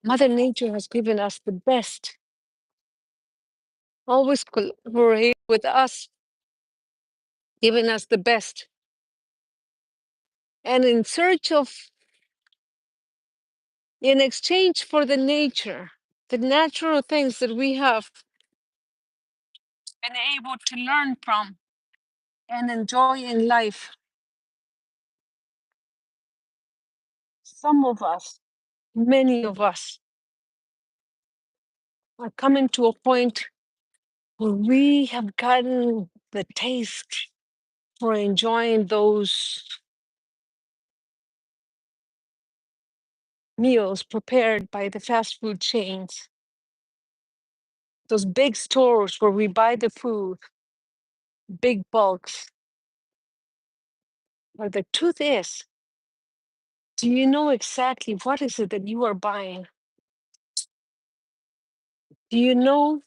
Mother Nature has given us the best, always collaborate with us, giving us the best. And in exchange for the nature, the natural things that we have been able to learn from and enjoy in life, some of us, many of us, are coming to a point where we have gotten the taste for enjoying those meals prepared by the fast food chains, those big stores where we buy the food, big bulks. But the truth is, do you know exactly what is it that you are buying? Do you know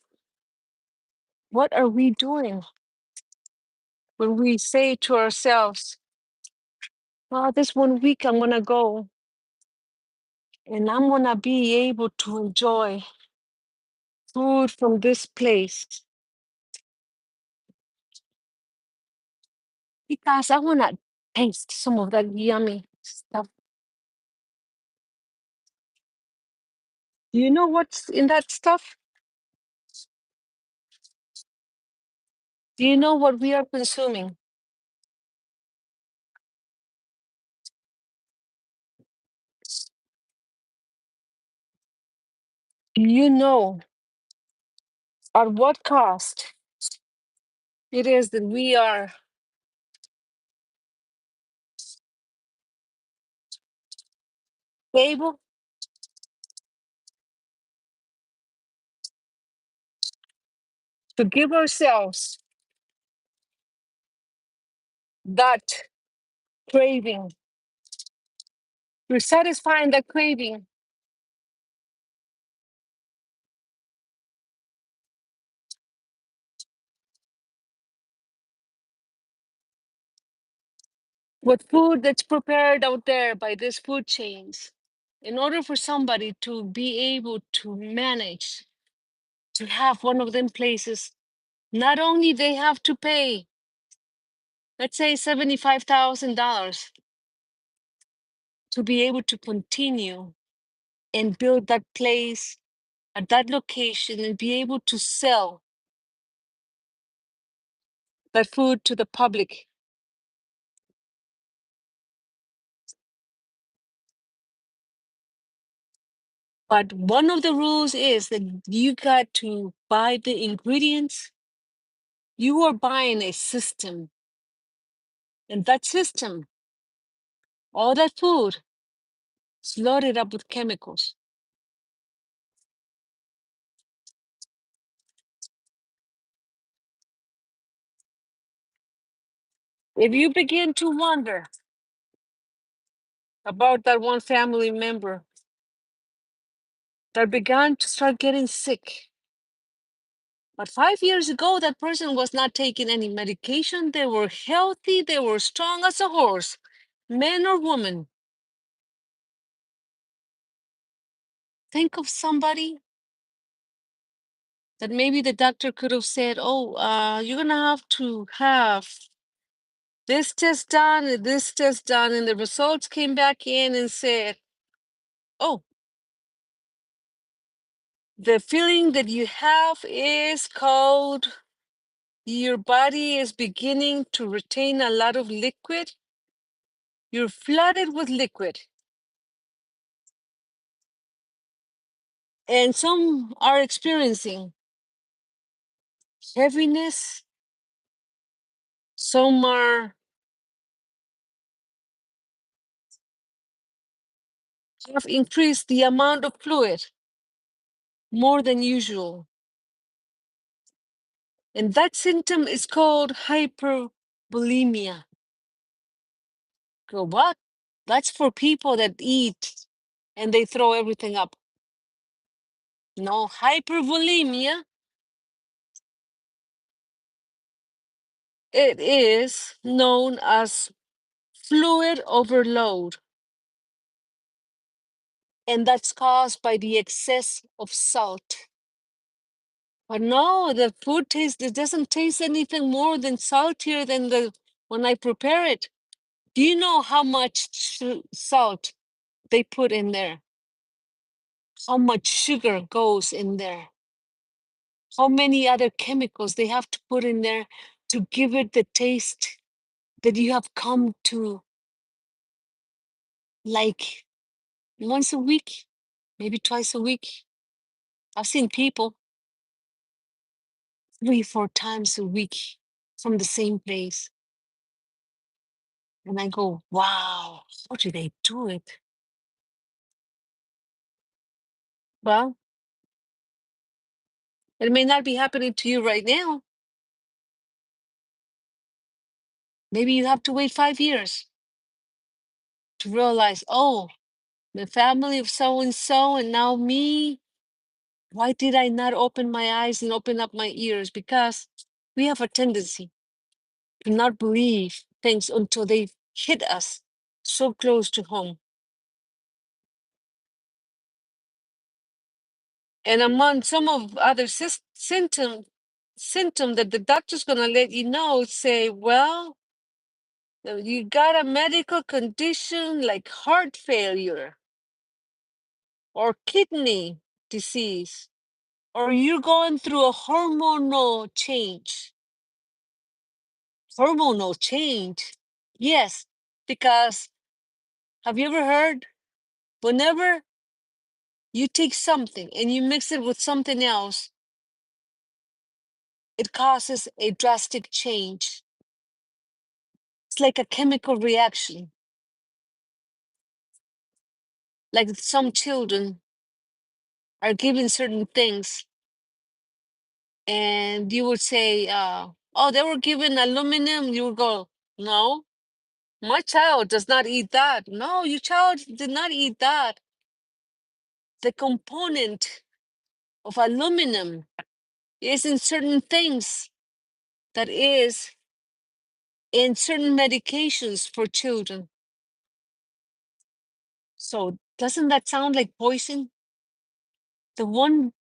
what are we doing when we say to ourselves, "Oh, this 1 week I'm gonna go and I'm gonna be able to enjoy food from this place because I wanna taste some of that yummy stuff." Do you know what's in that stuff? Do you know what we are consuming? Do you know at what cost it is that we are able to give ourselves that craving? We're satisfying that craving with food that's prepared out there by these food chains. In order for somebody to be able to manage to have one of them places, not only they have to pay, let's say $75,000 to be able to continue and build that place at that location and be able to sell that food to the public. But one of the rules is that you got to buy the ingredients. You are buying a system, and that system, all that food, is loaded up with chemicals. If you begin to wonder about that one family member that began to start getting sick, but 5 years ago, that person was not taking any medication. They were healthy, they were strong as a horse, man or woman. Think of somebody that maybe the doctor could have said, "Oh, you're gonna have to have this test done and this test done," and the results came back in and said, "Oh, the feeling that you have is called your body is beginning to retain a lot of liquid. You're flooded with liquid." And some are experiencing heaviness, some are have increased the amount of fluid more than usual. And that symptom is called hypervolemia. Go, what? That's for people that eat and they throw everything up. No, hypervolemia, it is known as fluid overload. And that's caused by the excess of salt. But no, the food tastes, it doesn't taste anything more than saltier than when I prepare it. Do you know how much salt they put in there? How much sugar goes in there? How many other chemicals they have to put in there to give it the taste that you have come to like once a week, maybe twice a week. I've seen people 3, 4 times a week from the same place. And I go, wow, how do they do it? Well, it may not be happening to you right now. Maybe you have to wait 5 years to realize, oh, the family of so and so, and now me. Why did I not open my eyes and open up my ears? Because we have a tendency to not believe things until they hit us so close to home. And among some of other symptom that the doctor's gonna let you know, say, well, you got a medical condition like heart failure or kidney disease, or you're going through a hormonal change. Hormonal change? Yes, because have you ever heard whenever you take something and you mix it with something else, it causes a drastic change. It's like a chemical reaction. Like some children are given certain things, and you would say, oh, they were given aluminum. You would go, no, my child does not eat that. No, your child did not eat that. The component of aluminum is in certain things that is in certain medications for children. So doesn't that sound like poison? The one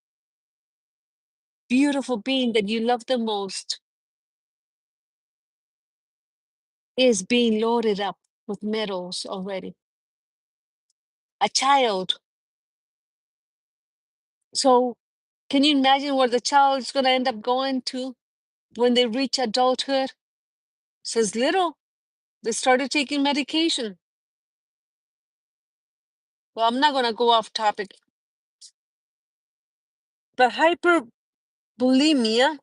beautiful being that you love the most is being loaded up with metals already. A child. So can you imagine where the child is going to end up going to when they reach adulthood? Since little, they started taking medication. Well, I'm not going to go off topic. But hyperbulimia,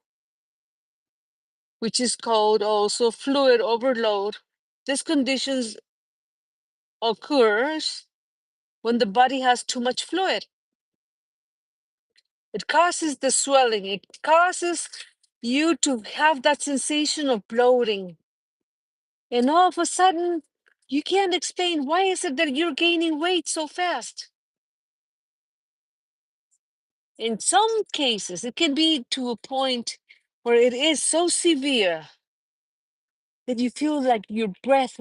which is called also fluid overload, this condition occurs when the body has too much fluid. It causes the swelling. It causes you to have that sensation of bloating. And all of a sudden, you can't explain why is it that you're gaining weight so fast. In some cases, it can be to a point where it is so severe that you feel like your breath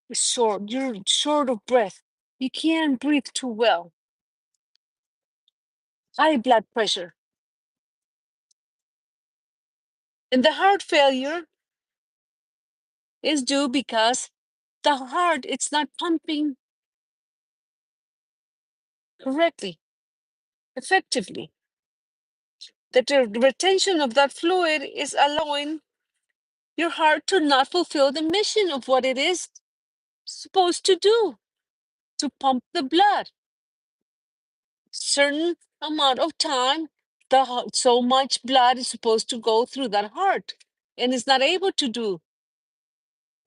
is short. You're short of breath. You can't breathe too well. High blood pressure. And the heart failure is due because the heart, it's not pumping correctly, effectively. That the retention of that fluid is allowing your heart to not fulfill the mission of what it is supposed to do, to pump the blood. Certain amount of time, so much blood is supposed to go through that heart, and it's not able to do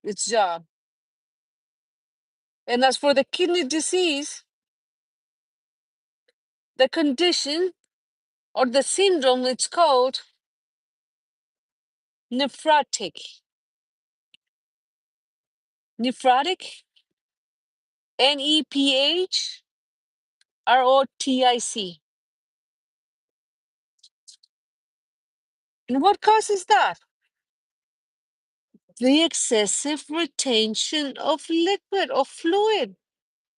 its job. And as for the kidney disease, the condition or the syndrome, it's called nephrotic. Nephrotic, NEPHROTIC. And what causes that? The excessive retention of liquid or fluid,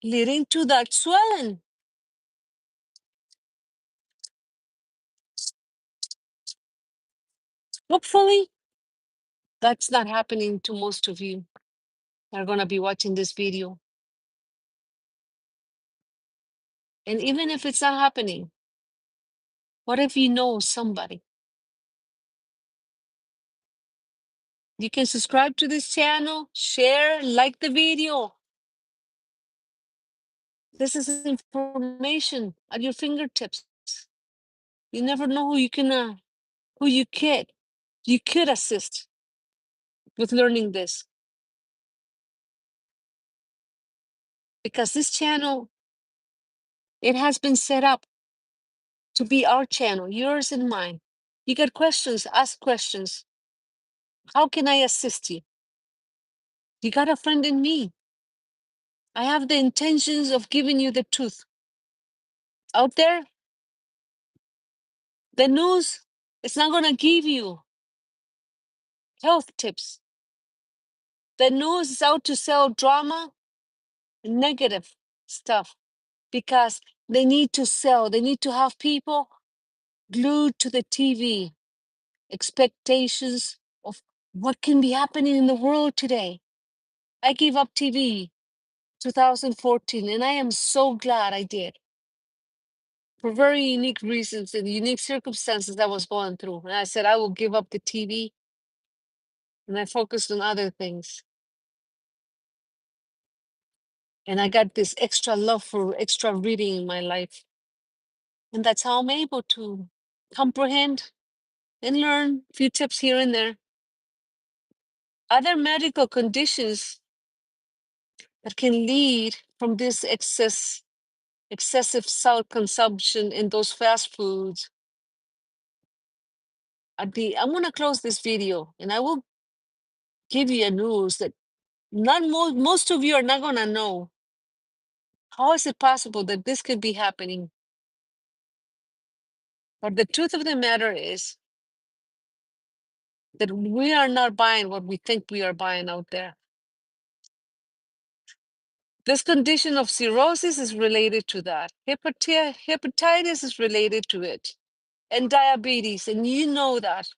leading to that swelling. Hopefully, that's not happening to most of you that are going to be watching this video. And even if it's not happening, what if you know somebody? You can subscribe to this channel, share, like the video. This is information at your fingertips. You never know who you could assist with learning this. Because this channel, it has been set up to be our channel, yours and mine. You got questions, ask questions. How can I assist you? You got a friend in me. I have the intentions of giving you the truth. Out there, the news is not going to give you health tips. The news is out to sell drama and negative stuff because they need to sell. They need to have people glued to the TV, expectations of what can be happening in the world today. I gave up TV 2014, and I am so glad I did for very unique reasons and unique circumstances I was going through. And I said, I will give up the TV, and I focused on other things. And I got this extra love for extra reading in my life. And that's how I'm able to comprehend and learn a few tips here and there. Other medical conditions that can lead from this excessive salt consumption in those fast foods. I'm gonna close this video and I will give you a news that not most of you are not gonna know. How is it possible that this could be happening? But the truth of the matter is that we are not buying what we think we are buying out there. This condition of cirrhosis is related to that. Hepatitis is related to it, and diabetes. And you know that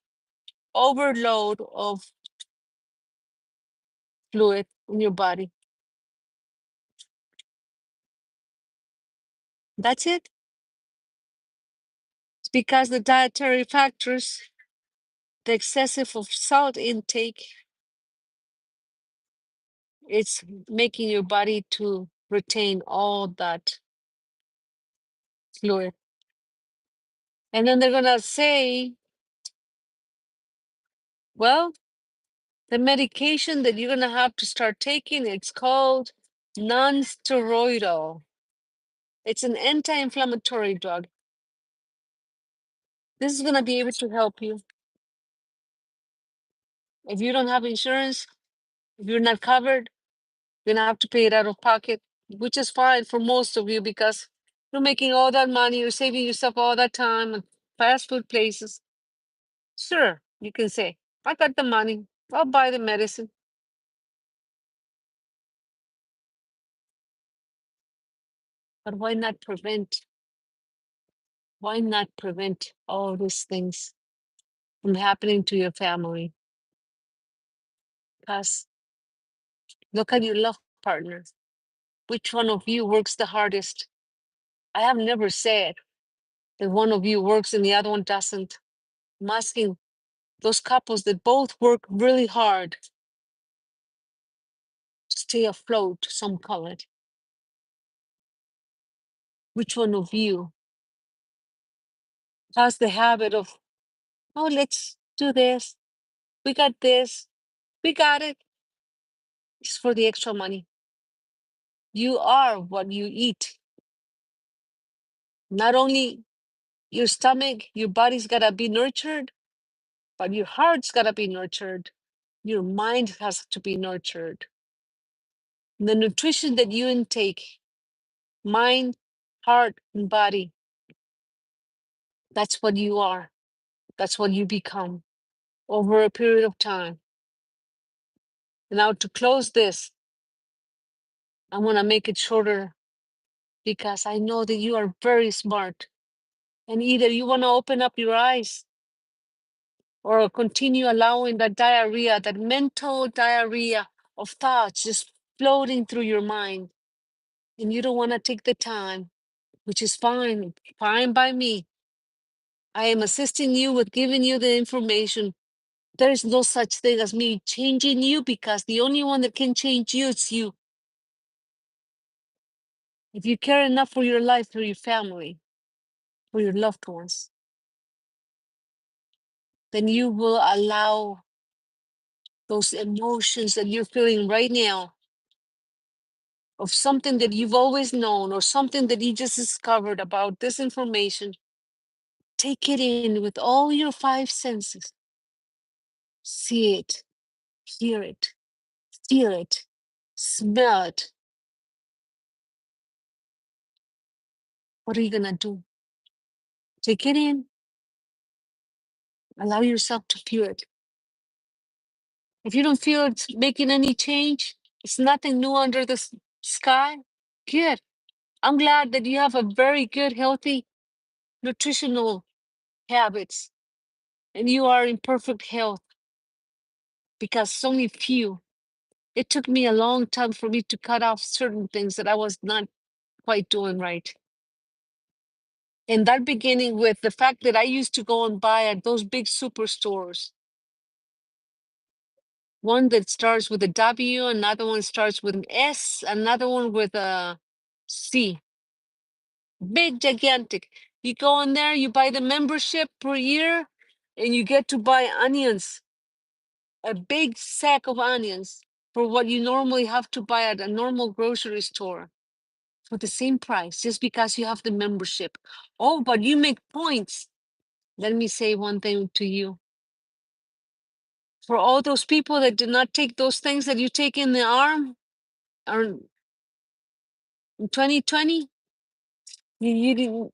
overload of fluid in your body. That's it. It's because the dietary factors, the excessive of salt intake, it's making your body to retain all that fluid. And then they're gonna say, well, the medication that you're gonna have to start taking, it's called non-steroidal. It's an anti-inflammatory drug. This is gonna be able to help you. If you don't have insurance, if you're not covered, you're gonna have to pay it out of pocket, which is fine for most of you because you're making all that money, you're saving yourself all that time at fast food places. Sure, you can say, I got the money, I'll buy the medicine. But why not prevent? Why not prevent all these things from happening to your family? Because look at your love partner. Which one of you works the hardest? I have never said that one of you works and the other one doesn't. I'm asking those couples that both work really hard to stay afloat, some call it. Which one of you has the habit of, oh, let's do this. We got this. We got it. It's for the extra money. You are what you eat. Not only your stomach, your body's gotta be nurtured, but your heart's gotta be nurtured. Your mind has to be nurtured. The nutrition that you intake, mind, heart, and body, that's what you are. That's what you become over a period of time. Now, to close this, I want to make it shorter because I know that you are very smart. And either you want to open up your eyes or continue allowing that diarrhea, that mental diarrhea of thoughts just floating through your mind, and you don't want to take the time, which is fine, fine by me. I am assisting you with giving you the information. There is no such thing as me changing you, because the only one that can change you is you. If you care enough for your life, for your family, for your loved ones, then you will allow those emotions that you're feeling right now of something that you've always known or something that you just discovered about this information. Take it in with all your five senses. See it, hear it, feel it, smell it. What are you going to do? Take it in, allow yourself to feel it. If you don't feel it's making any change, it's nothing new under the sky. Good. I'm glad that you have a very good, healthy, nutritional habits and you are in perfect health, because it's only few. It took me a long time for me to cut off certain things that I was not quite doing right. And that beginning with the fact that I used to go and buy at those big superstores, one that starts with a W, another one starts with an S, another one with a C. Big, gigantic. You go in there, you buy the membership per year, and you get to buy onions, a big sack of onions for what you normally have to buy at a normal grocery store for the same price, just because you have the membership. Oh, but you make points. Let me say one thing to you. For all those people that did not take those things that you take in the arm or in 2020, you didn't,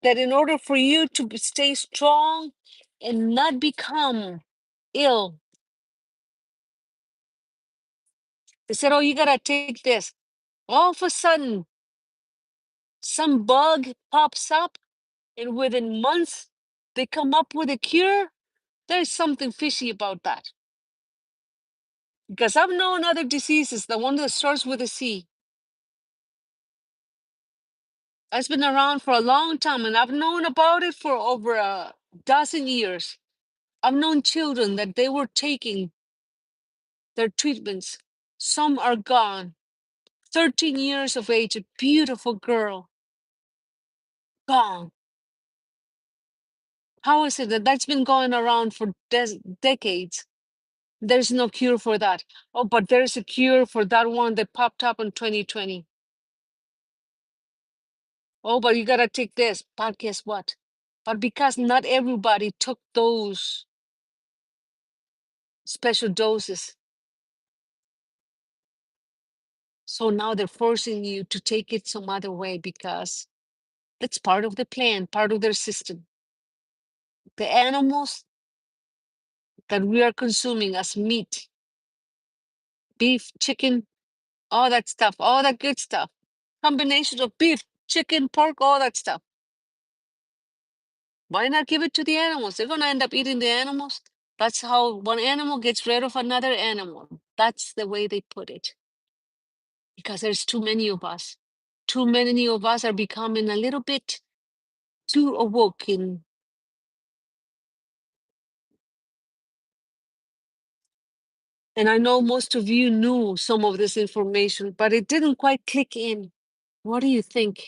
that in order for you to stay strong and not become ill, they said, oh, you got to take this. All of a sudden, some bug pops up, and within months, they come up with a cure. There's something fishy about that. Because I've known other diseases, the one that starts with a C. That's been around for a long time, and I've known about it for over a dozen years. I've known children that they were taking their treatments. Some are gone. 13 years of age, a beautiful girl, gone. How is it that that's been going around for decades? There's no cure for that. Oh, but there's a cure for that one that popped up in 2020. Oh, but you got to take this. But guess what? But because not everybody took those special doses, so now they're forcing you to take it some other way, because that's part of the plan, part of their system. The animals that we are consuming as meat, beef, chicken, all that stuff, all that good stuff, combination of beef, chicken, pork, all that stuff. Why not give it to the animals? They're going to end up eating the animals. That's how one animal gets rid of another animal. That's the way they put it. Because there's too many of us. Too many of us are becoming a little bit too awoken. And I know most of you knew some of this information, but it didn't quite click in. What do you think?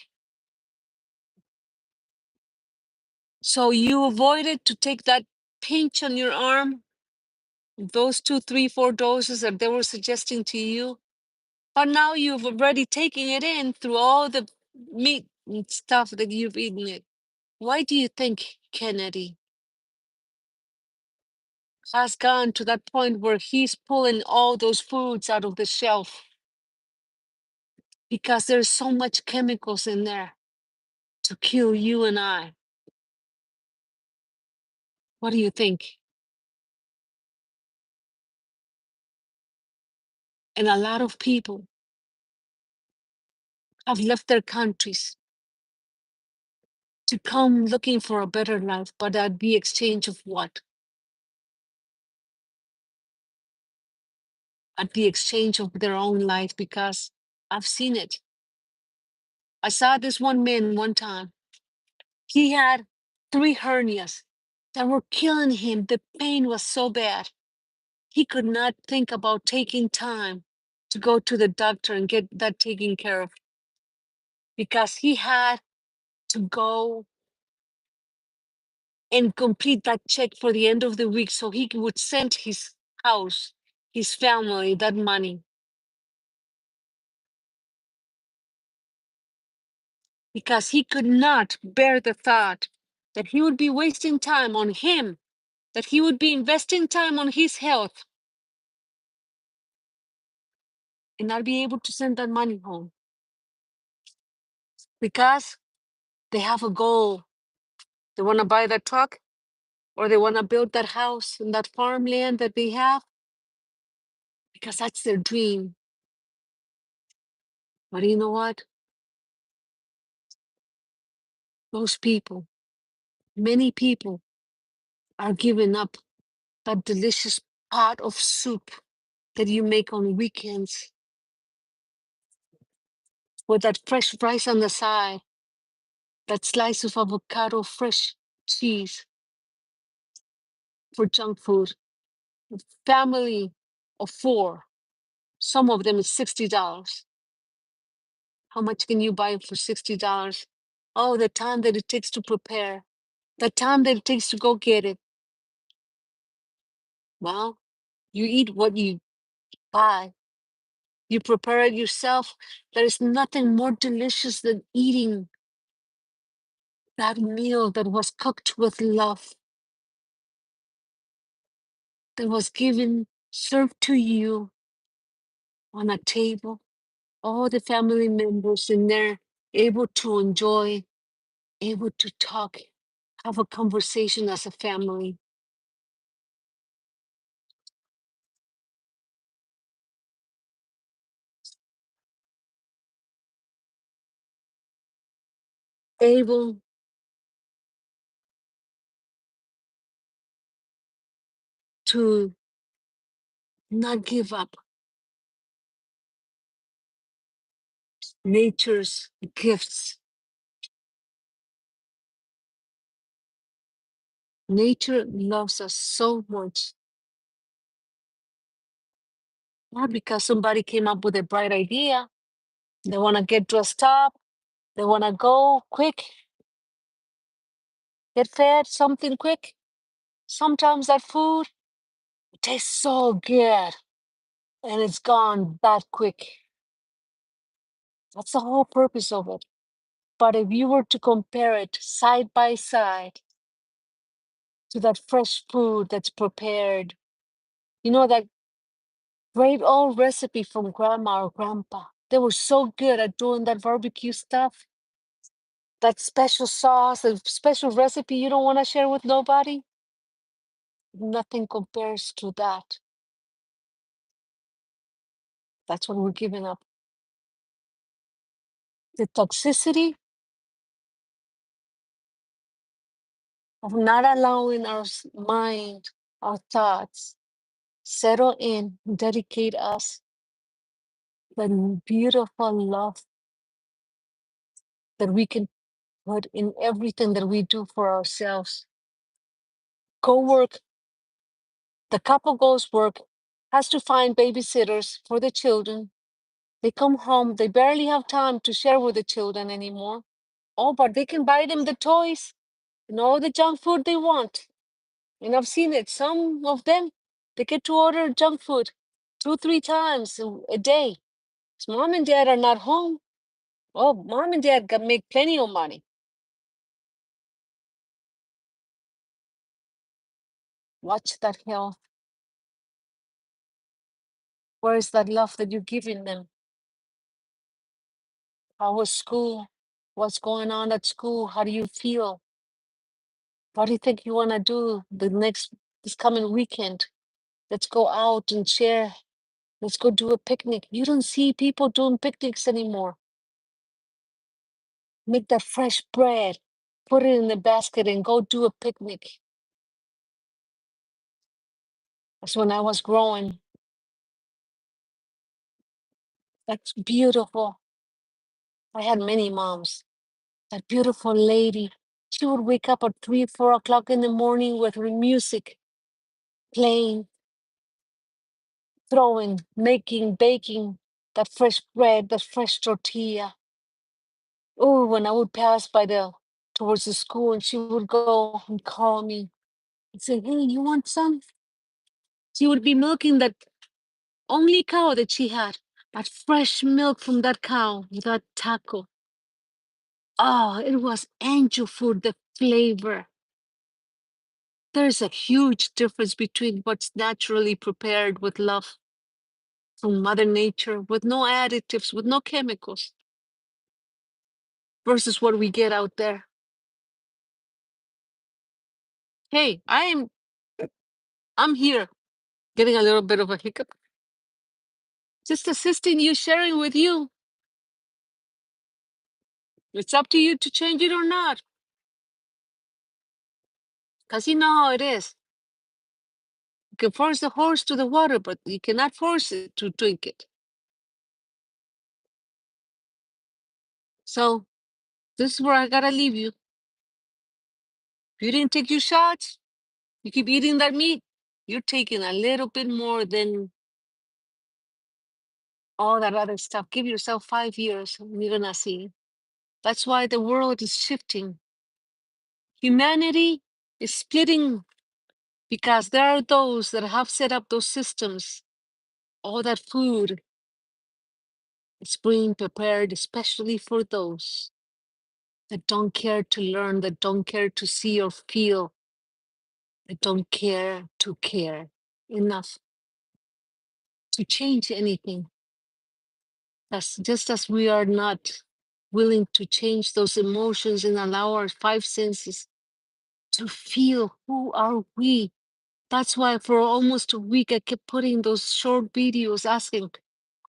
So you avoided to take that pinch on your arm, those 2, 3, 4 doses that they were suggesting to you. But now you've already taken it in through all the meat and stuff that you've eaten it. Why do you think Kennedy has gone to that point where he's pulling all those foods out of the shelf? Because there's so much chemicals in there to kill you and I. What do you think? And a lot of people have left their countries to come looking for a better life, but at the exchange of what? at the exchange of their own life, because I've seen it. I saw this one man one time. He had 3 hernias that were killing him. The pain was so bad. He could not think about taking time to go to the doctor and get that taken care of, because he had to go and complete that check for the end of the week so he would send his house, his family, that money, because he could not bear the thought that he would be wasting time on him, that he would be investing time on his health and not be able to send that money home, because they have a goal. They want to buy that truck, or they want to build that house and that farmland that they have, because that's their dream. But you know what? Those people, many people, are giving up that delicious pot of soup that you make on weekends with that fresh rice on the side, that slice of avocado, fresh cheese, for junk food. A family of 4, some of them is $60. How much can you buy for $60? Oh, the time that it takes to prepare, the time that it takes to go get it. Well, you eat what you buy. You prepare it yourself. There is nothing more delicious than eating that meal that was cooked with love, that was given, served to you on a table. All the family members in there able to enjoy, able to talk, have a conversation as a family, able to not give up nature's gifts. Nature loves us so much, not because somebody came up with a bright idea. They want to get dressed up, they want to go quick, get fed, something quick. Sometimes that food tastes so good and it's gone that quick. That's the whole purpose of it. But if you were to compare it side by side to that fresh food that's prepared, that great old recipe from grandma or grandpa, they were so good at doing that barbecue stuff, that special sauce, a special recipe you don't want to share with nobody. Nothing compares to that. That's what we're giving up. The toxicity of not allowing our mind, our thoughts, settle in, dedicate us the beautiful love that we can put in everything that we do for ourselves. Go work. The couple goes work, has to find babysitters for the children. They come home, they barely have time to share with the children anymore. Oh, but they can buy them the toys and all the junk food they want. And I've seen it. Some of them, they get to order junk food 2, 3 times a day. 'Cause mom and dad are not home. Oh, mom and dad can make plenty of money. Watch that health. Where is that love that you're giving them? How was school? What's going on at school? How do you feel? What do you think you want to do this coming weekend? Let's go out and share. Let's go do a picnic. You don't see people doing picnics anymore. Make that fresh bread, put it in the basket, and go do a picnic. That's when I was growing. That's beautiful. I had many moms. That beautiful lady, she would wake up at 3, 4 o'clock in the morning with her music playing, throwing, making, baking that fresh bread, that fresh tortilla. Oh, when I would pass by the towards the school and she would go and call me and say, "Hey, you want some?" She would be milking that only cow that she had, but fresh milk from that cow, that taco. Oh, it was angel food, the flavor. There's a huge difference between what's naturally prepared with love from Mother Nature, with no additives, with no chemicals, versus what we get out there. Hey, I'm here getting a little bit of a hiccup. Just assisting you, sharing with you. It's up to you to change it or not. Because you know how it is. You can force the horse to the water, but you cannot force it to drink it. So this is where I gotta leave you. If you didn't take your shots, you keep eating that meat, you're taking a little bit more than all that other stuff. Give yourself 5 years and you're gonna see. That's why the world is shifting. Humanity is splitting because there are those that have set up those systems. All that food is being prepared especially for those that don't care to learn, that don't care to see or feel, that don't care to care enough to change anything. That's just as we are not willing to change those emotions and allow our five senses to feel who are we. That's why for almost a week I kept putting those short videos asking,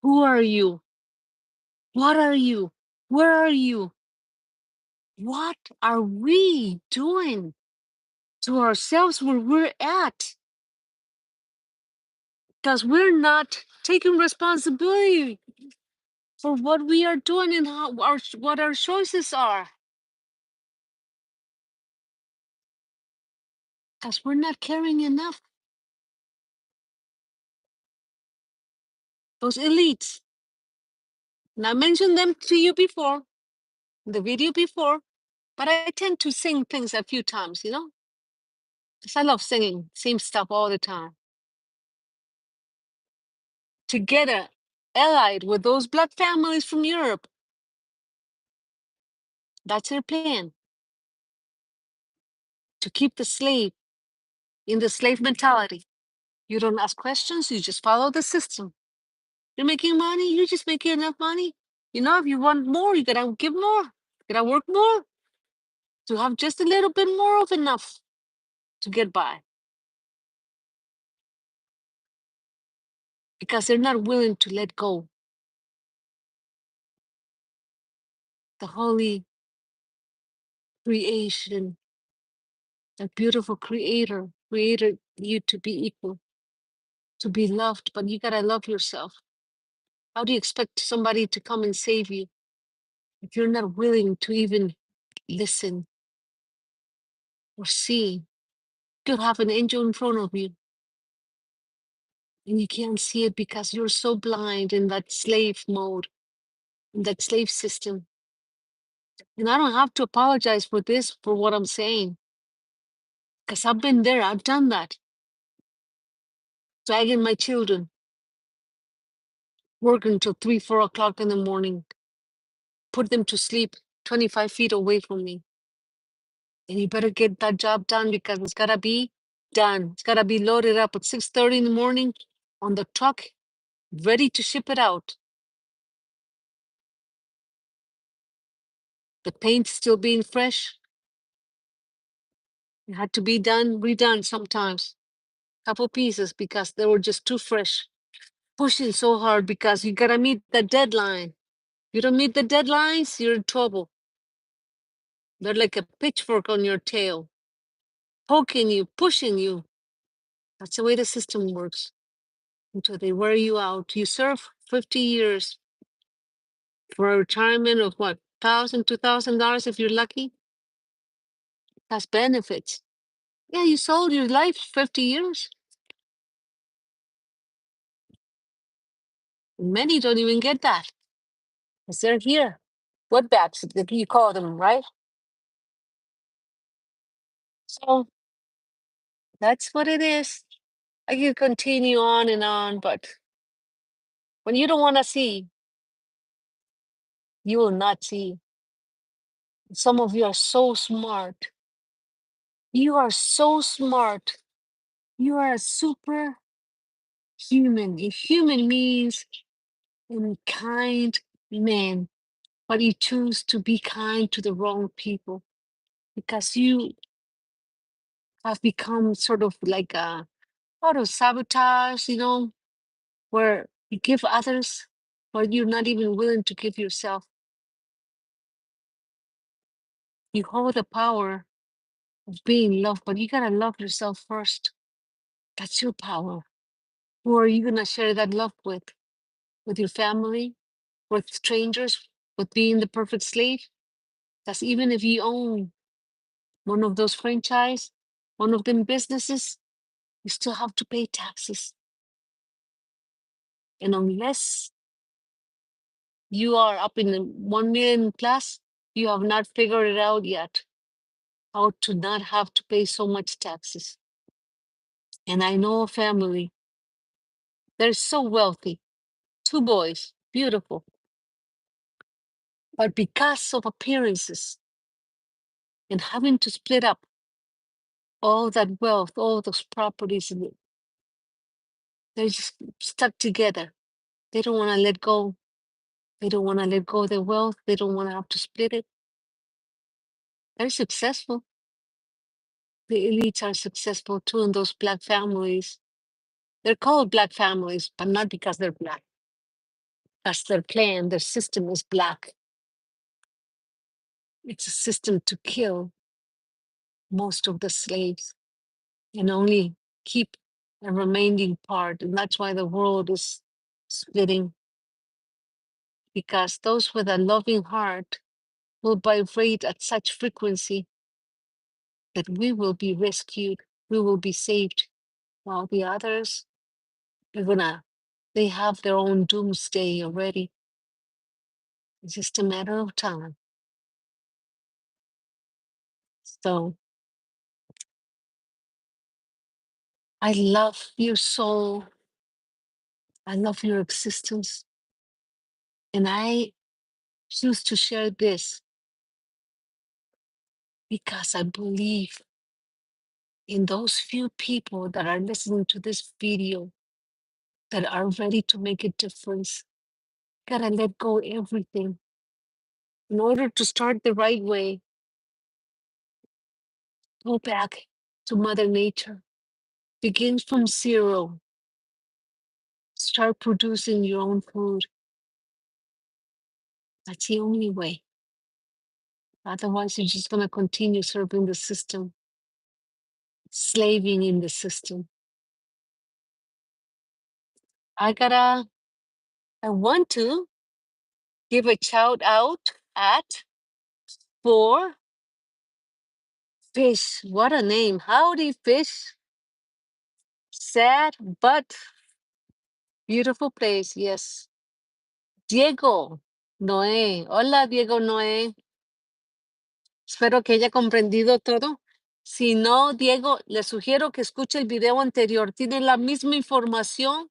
who are you? What are you? Where are you? What are we doing to ourselves where we're at? Because we're not taking responsibility for what we are doing and what our choices are. Because we're not caring enough. Those elites, and I mentioned them to you before, the video before, but I tend to sing things a few times, you know? Because I love singing, same stuff all the time. Together, allied with those blood families from Europe. That's their plan. To keep the slave in the slave mentality. You don't ask questions, you just follow the system. You're making money, you just make enough money. You know, if you want more, you gotta give more. You gotta work more to have just a little bit more of enough to get by. Because they're not willing to let go. The holy creation, that beautiful creator created you to be equal, to be loved, but you gotta love yourself. How do you expect somebody to come and save you if you're not willing to even listen or see? You could have an angel in front of you and you can't see it because you're so blind in that slave mode, in that slave system. And I don't have to apologize for this, for what I'm saying, because I've been there, I've done that. Dragging my children, working till 3, 4 o'clock in the morning, put them to sleep 25 feet away from me. And you better get that job done because it's gotta be done. It's gotta be loaded up at 6:30 in the morning on the truck, ready to ship it out. The paint still being fresh. It had to be done, redone sometimes. Couple pieces because they were just too fresh. Pushing so hard because you gotta meet the deadline. You don't meet the deadlines, you're in trouble. They're like a pitchfork on your tail, poking you, pushing you. That's the way the system works until they wear you out. You serve 50 years for a retirement of what, $1,000, $2,000 if you're lucky. That's benefits. Yeah, you sold your life 50 years. Many don't even get that because they're here. Wetbacks, you call them, right? So that's what it is. I can continue on and on, but when you don't want to see, you will not see. Some of you are so smart. You are so smart. You are a super human. A human means a kind man, but you choose to be kind to the wrong people because you have become sort of like a auto sabotage, where you give others, but you're not even willing to give yourself. You hold the power of being loved, but you gotta love yourself first. That's your power. Who are you gonna share that love with? With your family? With strangers? With being the perfect slave? That's even if you own one of those franchise, one of them businesses, you still have to pay taxes. And unless you are up in the 1 million plus, you have not figured it out yet how to not have to pay so much taxes. And I know a family, they're so wealthy, 2 boys, beautiful. But because of appearances and having to split up all that wealth, all those properties, and they're just stuck together. They don't want to let go. They don't want to let go of their wealth. They don't want to have to split it. They're successful. The elites are successful too in those black families. They're called black families, but not because they're black. That's their plan. Their system is black. It's a system to kill most of the slaves and only keep a remaining part. And that's why the world is splitting, because those with a loving heart will vibrate at such frequency that we will be rescued, we will be saved, while the others, they have their own doomsday already. It's just a matter of time. So I love your soul. I love your existence. And I choose to share this because I believe in those few people that are listening to this video that are ready to make a difference. Gotta let go everything in order to start the right way. Go back to Mother Nature. Begin from zero. Start producing your own food. That's the only way. Otherwise, you're just gonna continue serving the system, slaving in the system. I want to give a shout out at for Fish. What a name. Howdy, Fish. Sad, but beautiful place. Yes. Diego Noé. Hola, Diego Noé. Espero que haya comprendido todo. Si no, Diego, le sugiero que escuche el video anterior. Tiene la misma información,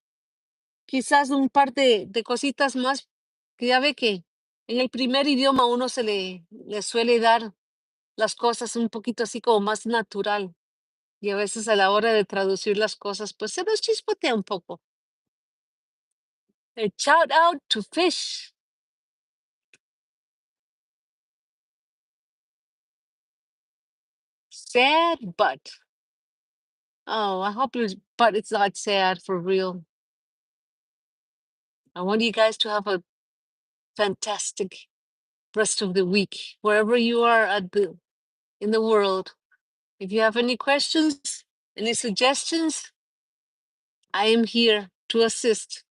quizás un par de cositas más, que ya ve que en el primer idioma uno le suele dar las cosas un poquito así como más natural. Y a veces a la hora de traducir las cosas, pues se nos chispotea un poco. A shout out to Fish. Sad, but. Oh, I hope but it's not sad for real. I want you guys to have a fantastic rest of the week, wherever you are in the world. If you have any questions, any suggestions, I am here to assist.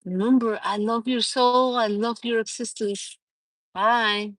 Remember, I love your soul. I love your existence. Bye.